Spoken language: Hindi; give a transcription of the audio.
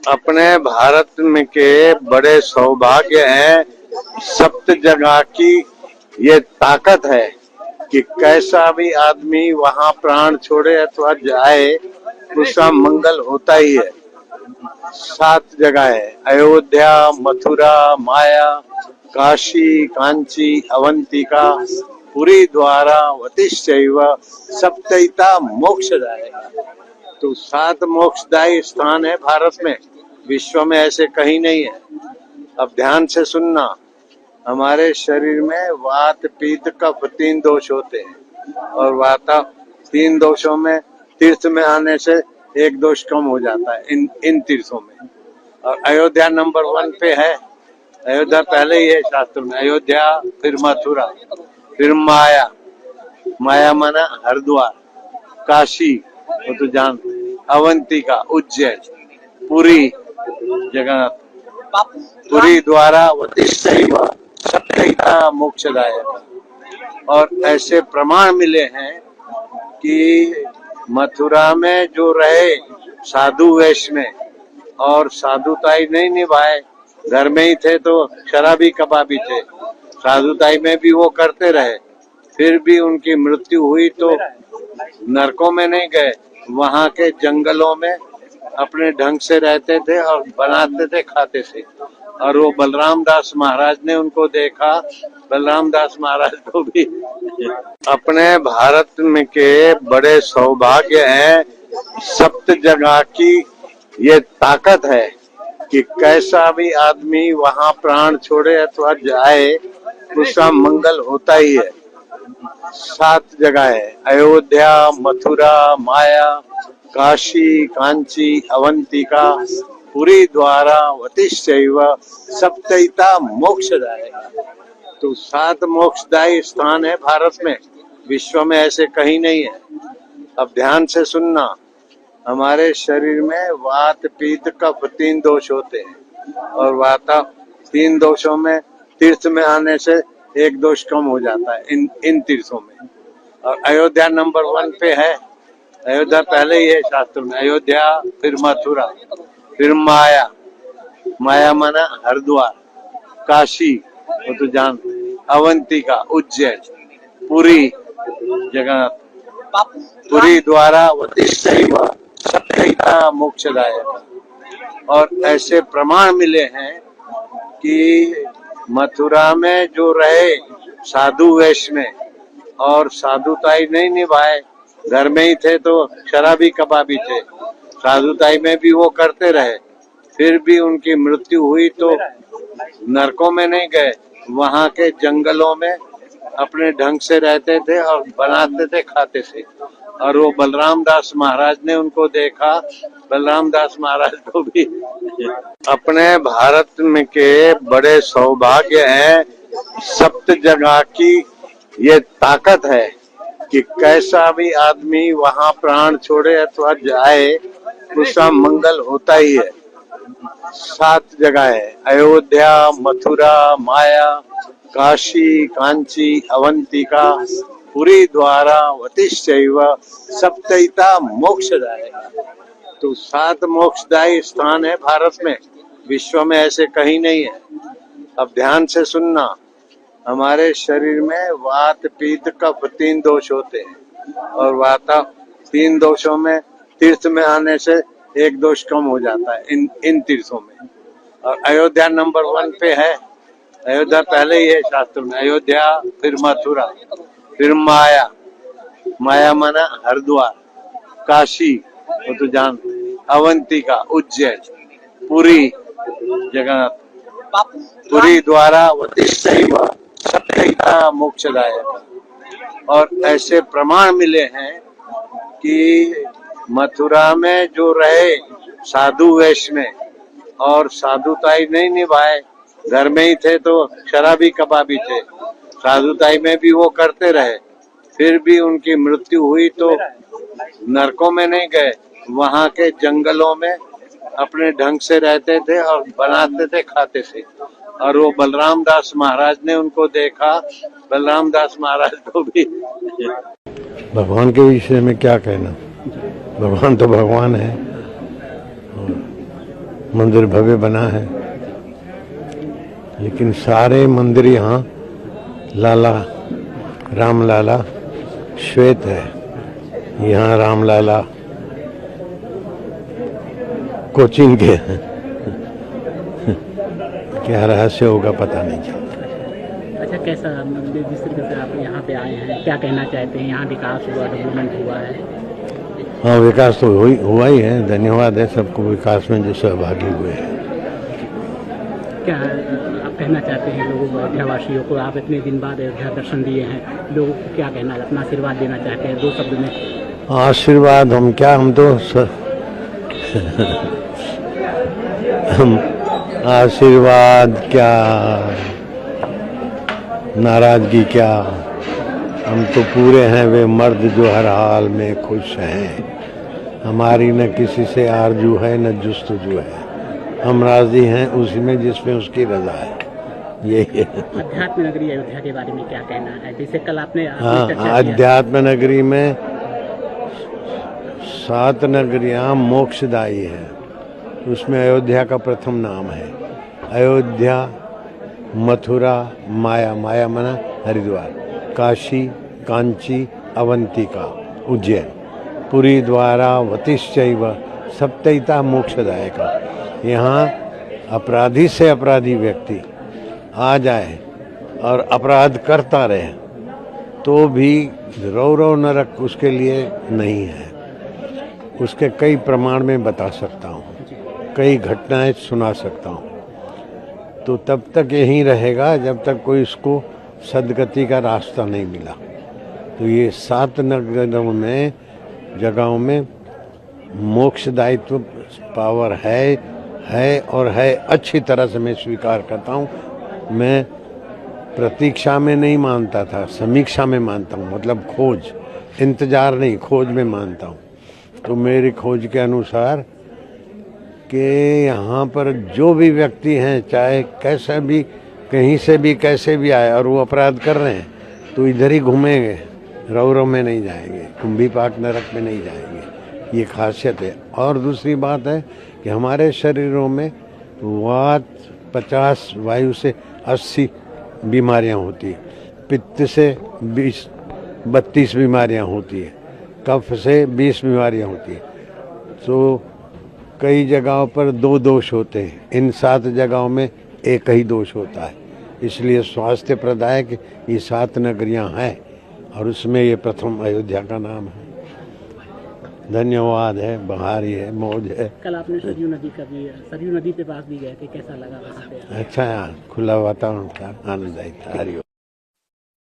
अपने भारत में के बड़े सौभाग्य हैं, सप्त जगह की ये ताकत है कि कैसा भी आदमी वहाँ प्राण छोड़े अथवा जाए उसका मंगल होता ही है। 7 जगह है, अयोध्या, मथुरा, माया, काशी, कांची, अवंतिका, पुरी, द्वारा, वतिश्चैव सप्तैता मोक्षदाय। तो 7 मोक्षदायी स्थान है भारत में, विश्व में ऐसे कहीं नहीं है। अब ध्यान से सुनना, हमारे शरीर में वात, पित्त, कफ 3 दोष होते हैं और वाता 3 दोषों में तीर्थ में आने से एक दोष कम हो जाता है इन तीर्थों में। और अयोध्या नंबर 1 पे है, अयोध्या पहले ही है शास्त्र में, अयोध्या, फिर मथुरा, फिर माया, माया माना हरिद्वार, काशी वो तो जानते, अवंतिका, उज्जैन, पुरी जगन्नाथ, पुरी, द्वारा, वतिश्चैव सप्तैता मोक्षदायक। और ऐसे प्रमाण मिले हैं कि मथुरा में जो रहे साधु वेश में और साधुताई नहीं निभाए, घर में ही थे तो शराबी कबाबी थे, साधुताई में भी वो करते रहे, फिर भी उनकी मृत्यु हुई तो नरकों में नहीं गए, वहाँ के जंगलों में अपने ढंग से रहते थे और बनाते थे, खाते थे। और वो बलराम दास महाराज ने उनको देखा, बलराम दास महाराज को भी। अपने भारत में के बड़े सौभाग्य हैं, सप्त जगह की ये ताकत है कि कैसा भी आदमी वहाँ प्राण छोड़े अथवा जाए उसका मंगल होता ही है। 7 जगह है, अयोध्या, मथुरा, माया, काशी, कांची, अवंतिका, पुरी, द्वारा, वतिश्चैव सप्तैता मोक्षदाय। तो 7 मोक्षदायी स्थान है भारत में, विश्व में ऐसे कहीं नहीं है। अब ध्यान से सुनना, हमारे शरीर में वात, पित्त, कफ 3 दोष होते हैं और वाता 3 दोषों में तीर्थ में आने से एक दोष कम हो जाता है इन तीर्थों में। और अयोध्या नंबर 1 पे है, अयोध्या पहले ही है शास्त्र में, अयोध्या, फिर मथुरा, फिर माया, माया माना हरिद्वार, काशी वो तो जानते, अवंतिका, उज्जैन, पुरी जगन्नाथ, पुरी, द्वारा, वतिश्चैव सप्तैता मोक्षदायक। और ऐसे प्रमाण मिले हैं कि मथुरा में जो रहे साधु वेश में और साधुताई नहीं निभाए, घर में ही थे तो शराबी कबाबी थे, साधुताई में भी वो करते रहे, फिर भी उनकी मृत्यु हुई तो नरकों में नहीं गए, वहाँ के जंगलों में अपने ढंग से रहते थे और बनाते थे, खाते थे। और वो बलराम दास महाराज ने उनको देखा, बलराम दास महाराज को भी। अपने भारत में के बड़े सौभाग्य हैं, सप्त जगह की ये ताकत है कि कैसा भी आदमी वहाँ प्राण छोड़े अथवा जाए उसका मंगल होता ही है। 7 जगह है, अयोध्या, मथुरा, माया, काशी, कांची, अवंतिका, पुरी, द्वारा, वतिश्चैव सप्तैता मोक्षदाय। तो 7 मोक्षदायी स्थान है भारत में, विश्व में ऐसे कहीं नहीं है। अब ध्यान से सुनना, हमारे शरीर में वात, पित्त, कफ 3 दोष होते हैं और वाता 3 दोषों में तीर्थ में आने से एक दोष कम हो जाता है इन तीर्थों में। और अयोध्या नंबर 1 पे है, अयोध्या पहले ही है शास्त्र में, अयोध्या, फिर मथुरा, फिर माया, माया माना हरिद्वार, काशी वो तो जानते, अवंतिका, उज्जैन, पुरी जगन्नाथ, पुरी, द्वारा, वतिश्चैव सप्तैता मोक्षदायक। और ऐसे प्रमाण मिले हैं कि मथुरा में जो रहे साधु वेश में और साधुताई नहीं निभाए, घर में ही थे तो शराबी कबाबी थे, साधुताई में भी वो करते रहे, फिर भी उनकी मृत्यु हुई तो नरकों में नहीं गए, वहाँ के जंगलों में अपने ढंग से रहते थे और बनाते थे, खाते थे। और वो बलराम दास महाराज ने उनको देखा, बलराम दास महाराज को भी। भगवान के विषय में क्या कहना, भगवान तो भगवान है। मंदिर भव्य बना है, लेकिन सारे मंदिर यहाँ लाला राम लाला श्वेत है। यहाँ राम लाला कोचिंग के हैं। क्या रहस्य होगा पता नहीं चलता। अच्छा, कैसा जिस तरीके से आप यहाँ पे आए हैं, क्या कहना चाहते हैं? यहाँ विकास हुआ, डेवलपमेंट हुआ है? हाँ, विकास तो हुआ ही है। धन्यवाद है सबको विकास में जो सहभागी हुए हैं। क्या आप कहना चाहते हैं लोगों को, अयोध्यावासियों को? आप इतने दिन बाद अयोध्या दर्शन दिए हैं, लोगों को क्या कहना, अपना आशीर्वाद देना चाहते हैं 2 शब्द में? आशीर्वाद हम क्या, हम तो हम आशीर्वाद क्या, नाराजगी क्या, हम तो पूरे हैं वे मर्द जो हर हाल में खुश हैं। हमारी न किसी से आरजू है न जुस्तजू है, हम राजी हैं उसी में जिसमें उसकी रजा है। यही है। अध्यात्म नगरी अयोध्या के बारे में क्या कहना है? जैसे कल आपने हाँ, अध्यात्म नगरी में 7 नगरियां मोक्षदायी है, उसमें अयोध्या का प्रथम नाम है। अयोध्या, मथुरा, माया, माया मना हरिद्वार, काशी, कांची, अवंतिका, उज्जैन, पुरी, द्वारा, वतिश्चैव सप्तैता मोक्षदायका। यहाँ अपराधी से अपराधी व्यक्ति आ जाए और अपराध करता रहे तो भी रौ नरक उसके लिए नहीं है। उसके कई प्रमाण में बता सकता हूँ, कई घटनाएं सुना सकता हूँ। तो तब तक यहीं रहेगा जब तक कोई इसको सदगति का रास्ता नहीं मिला। तो ये 7 नगरों में, जगहों में मोक्षदायित्व पावर है और है। अच्छी तरह से मैं स्वीकार करता हूँ। मैं प्रतीक्षा में नहीं मानता था, समीक्षा में मानता हूँ। मतलब खोज, इंतजार नहीं, खोज में मानता हूँ। तो मेरी खोज के अनुसार कि यहाँ पर जो भी व्यक्ति हैं, चाहे कैसा भी, कहीं से भी, कैसे भी आए और वो अपराध कर रहे हैं, तो इधर ही घूमेंगे, रौ में नहीं जाएंगे, कुंभी पाक नरक में नहीं जाएंगे। ये खासियत है। और दूसरी बात है कि हमारे शरीरों में वात 50, वायु से 80 बीमारियाँ होती है, पित्त से 32 बीमारियाँ होती है, कफ से 20 बीमारियाँ होती है। तो कई जगहों पर 2 दोष होते हैं, इन 7 जगहों में एक ही दोष होता है। इसलिए स्वास्थ्य प्रदायक ये 7 नगरियां हैं और उसमें ये प्रथम अयोध्या का नाम है। धन्यवाद है, बहारी है, मौज है। कल आपने सरयू नदी का भी, सरयू नदी के पास भी गए थे, कैसा लगा वहाँ पे? अच्छा, खुला वातावरण था, आनंद आई था। हरिओम।